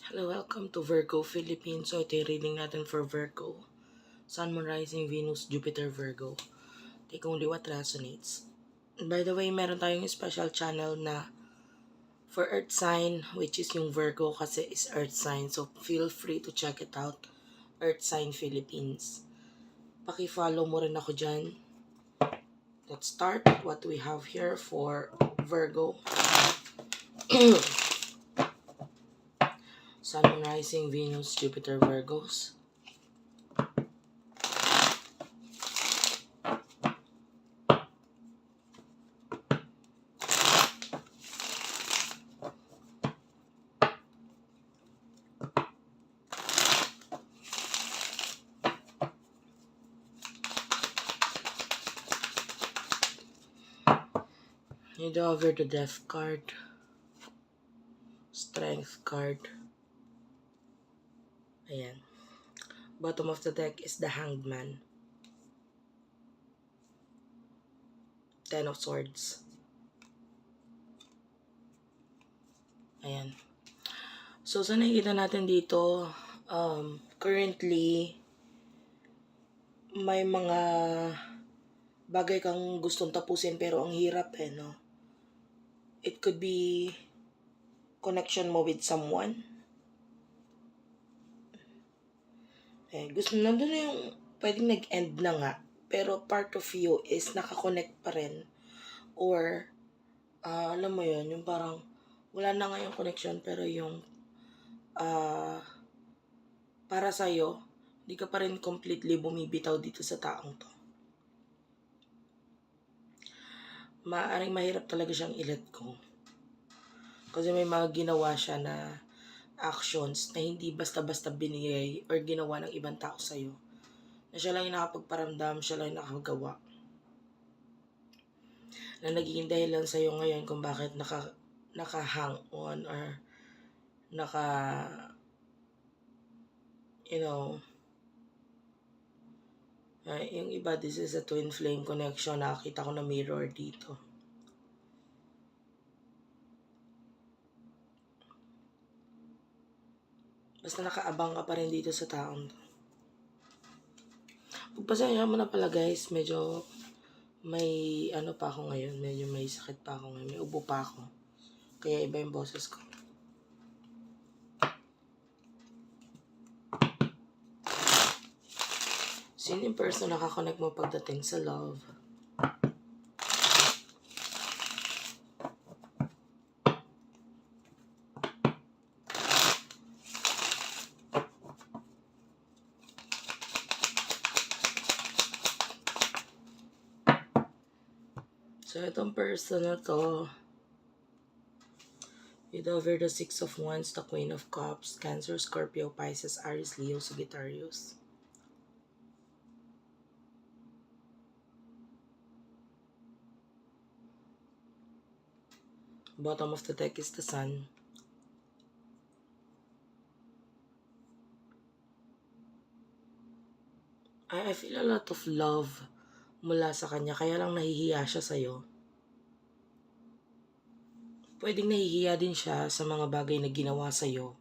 Hello, welcome to Virgo Philippines. So ito yung reading natin for Virgo. Sun, Moon, Rising, Venus, Jupiter, Virgo. Take only what resonates. By the way, meron tayong special channel na for Earth sign, which is yung Virgo kasi is Earth sign. So feel free to check it out. Earth sign Philippines. Paki-follow mo rin ako dyan. Let's start what we have here for Virgo. Sun, Moon, Rising, Venus, Jupiter, Virgos. You do over the Death card. Strength card. Ayan. Bottom of the deck is the Hanged Man. Ten of Swords. Ayan. So, sa nakikita natin dito, currently, may mga bagay kang gustong tapusin pero ang hirap no? It could be connection mo with someone. Gusto nandun na yung pwedeng nag-end na nga, pero part of you is nakakonect pa rin. Or, alam mo yun, yung parang wala na nga yung connection pero yung para sa'yo, di ka pa rin completely bumibitaw dito sa taong to. Maaaring mahirap talaga siyang i-let go. Kasi may mga ginawa siya na actions na hindi basta-basta binigay or ginawa ng ibang tao sa'yo. Na siya lang yung nakapagparamdam, siya lang yung nakagawa. Na nagiging dahilan sa'yo ngayon kung bakit naka-hang on or yung iba, this is a twin flame connection. Nakakita ko na mirror dito. Basta nakaabang ka pa rin dito sa taong to. Pagpasaya mo na pala guys, medyo may pa ako ngayon. Medyo may sakit pa ako ngayon. May ubo pa ako. Kaya iba yung boses ko. Sino yung person nakakonect mo pagdating sa love? So, itong person na to, with over the Six of Wands, the Queen of Cups, Cancer, Scorpio, Pisces, Aries, Leo, Sagittarius. Bottom of the deck is the Sun. I feel a lot of love mula sa kanya, kaya lang nahihiya siya sa'yo. Pwedeng nahihiya din siya sa mga bagay na ginawa sa'yo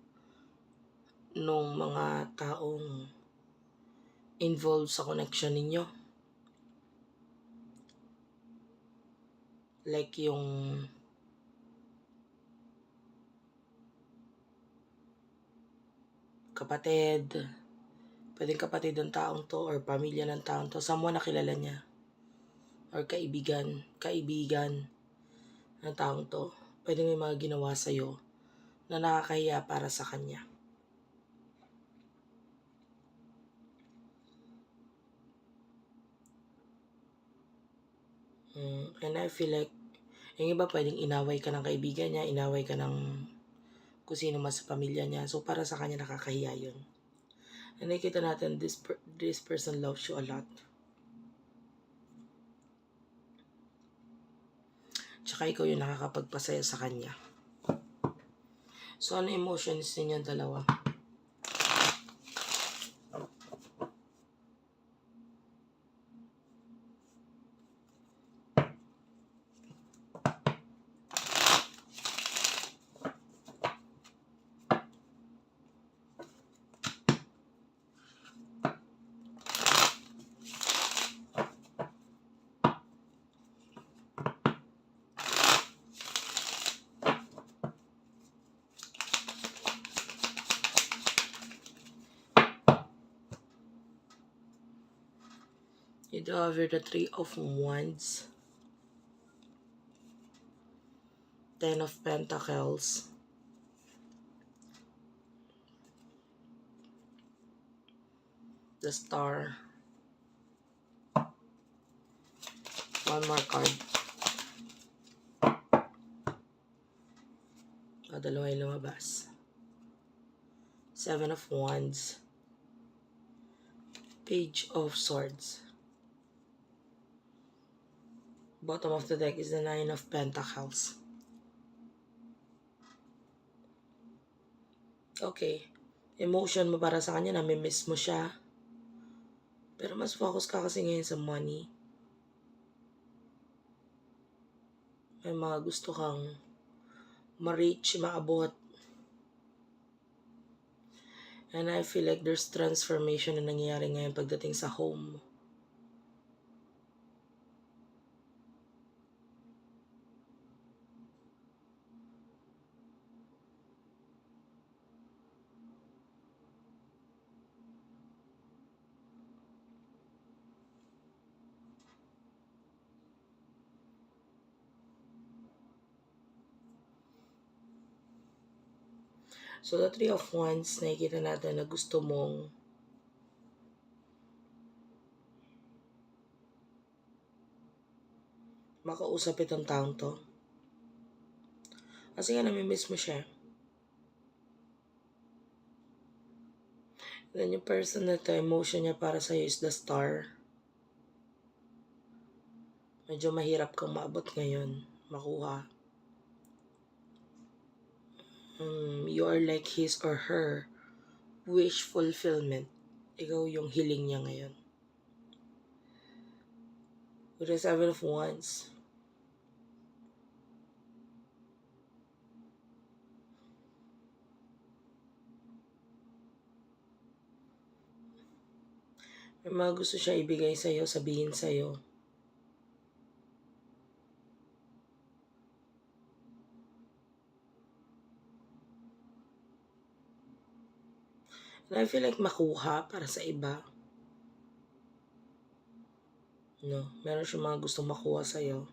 nung mga taong involved sa connection ninyo. Like yung kapatid, pwedeng kapatid ng taong to or pamilya ng taong to, someone na kilala niya. Or kaibigan ng taong to. Pwedeng may mga ginawa sa'yo na nakakahiya para sa kanya. And I feel like, yung iba pwedeng inaway ka ng kaibigan niya, inaway ka ng kung sino man sa pamilya niya. So, para sa kanya nakakahiya yun. And nakita natin, this person loves you a lot. Tsaka ikaw yung nakakapagpasaya sa kanya. So, ano emotions ninyong dalawa? do have here the Three of Wands, Ten of Pentacles, the Star, one more card. Dalawa yung lumabas. Seven of Wands, Page of Swords. Bottom of the deck is the Nine of Pentacles. Okay. Emotion mo para sa kanya, nami-miss mo siya. Pero mas focus ka kasi ngayon sa money. May mga gusto kang ma-reach, maabot. And I feel like there's transformation na nangyayari ngayon pagdating sa home. So, the Three of Wands, nakikita natin na gusto mong makausap itong taong to. Kasi nga nami-miss mo siya. Then yung person na to, emotion niya para sa'yo is the Star. Medyo mahirap kang maabot ngayon, makuha. You are like his or her wish fulfillment. Ikaw yung hiling niya ngayon. With the Seven of Wands, may mga gusto siya ibigay sa'yo, sabihin sa'yo. And I feel like makuha para sa iba. No, meron siya mga gusto makuha sa'yo.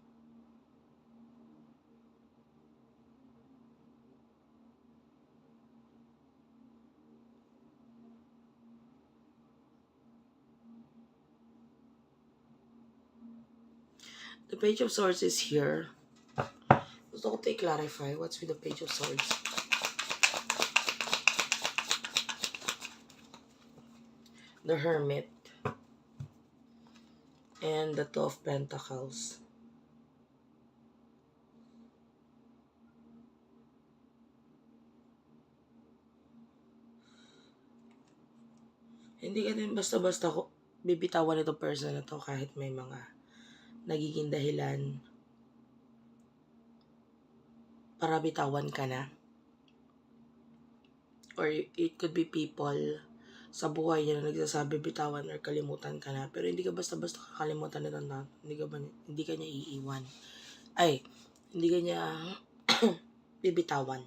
The Page of Swords is here. Gusto ko to i-clarify what's with the Page of Swords. The Hermit. And the Two of Pentacles. Hindi ka din basta-basta bibitawan itong person na to kahit may mga nagiging dahilan para bitawan ka na. Or it could be people sa buhay niya na nagsasabi bitawan or kalimutan ka na. Pero hindi ka basta-basta kakalimutan nito na. Hindi ka niya iiwan. Hindi ka niya bibitawan.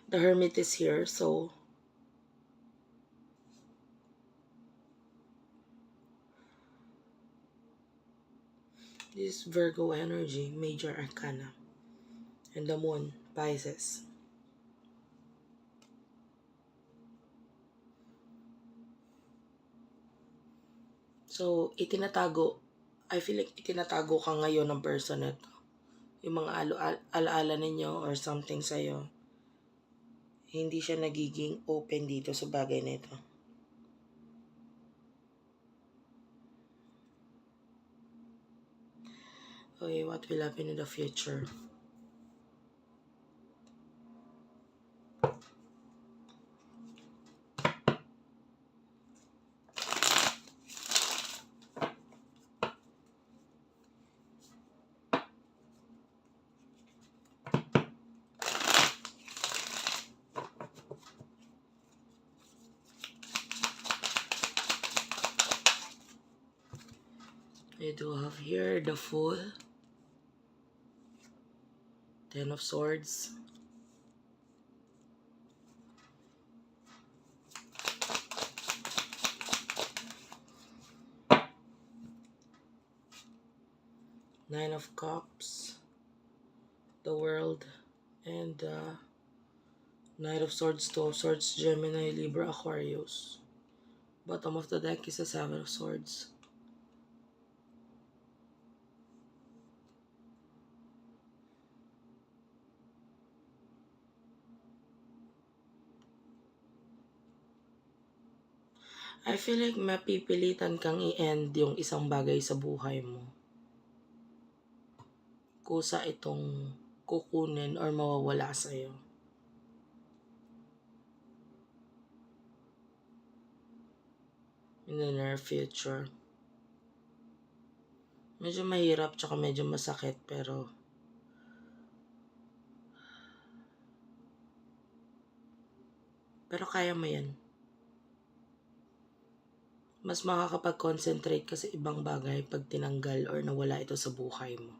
The Hermit is here, so this Virgo energy, Major Arcana. And the Moon, Pisces. So, I feel like itinatago ka ngayon ng person na to. Yung mga alaala ninyo or something sa'yo. Hindi siya nagiging open dito sa bagay na ito. Okay, what will happen in the future? You do have here the Fool, Ten of Swords, Nine of Cups, the World, and Knight of Swords, Two of Swords, Gemini, Libra, Aquarius. Bottom of the deck is the Seven of Swords. I feel like mapipilitan kang i-end yung isang bagay sa buhay mo. Kusa itong kukunin or mawawala sa'yo. In the near future. Medyo mahirap tsaka medyo masakit pero kaya mo yan. Mas makakapag-concentrate ka sa ibang bagay pag tinanggal or nawala ito sa buhay mo.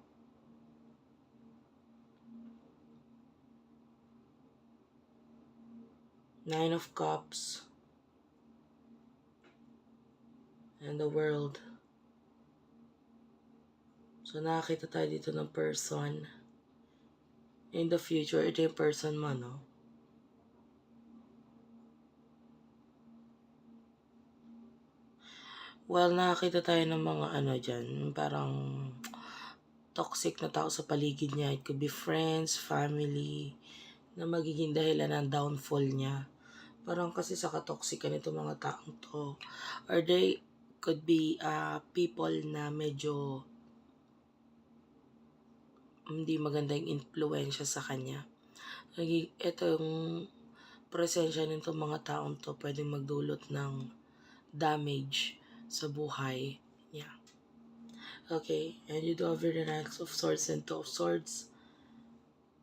Nine of Cups. And the World. So nakakita tayo dito ng person. In the future, ito yung person mo, no? Well, nakakita tayo ng mga dyan, parang toxic na tao sa paligid niya. It could be friends, family, na magiging dahilan ng downfall niya. Parang kasi sa katoxican nito mga taong to. Or they could be people na medyo hindi magandang influensya sa kanya. Itong presensya nito mga taong to pwedeng magdulot ng damage sa buhay niya. Okay, and you do have the Knight of Swords and Two of Swords.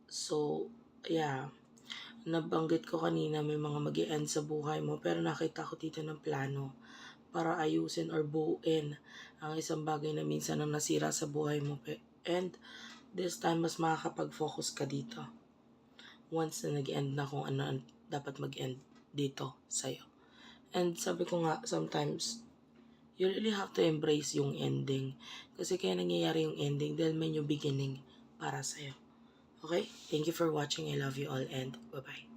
So, yeah. Nabanggit ko kanina may mga mag-i-end sa buhay mo, pero nakita ko dito ng plano para ayusin or buuin ang isang bagay na minsan ang nasira sa buhay mo. And this time, mas makakapag-focus ka dito. Once na nag-end na kung ano ang dapat mag-end dito sa'yo. And sabi ko nga, sometimes, you really have to embrace yung ending. Kasi kaya nangyayari yung ending dahil may new beginning para sa'yo. Okay? Thank you for watching. I love you all and bye-bye.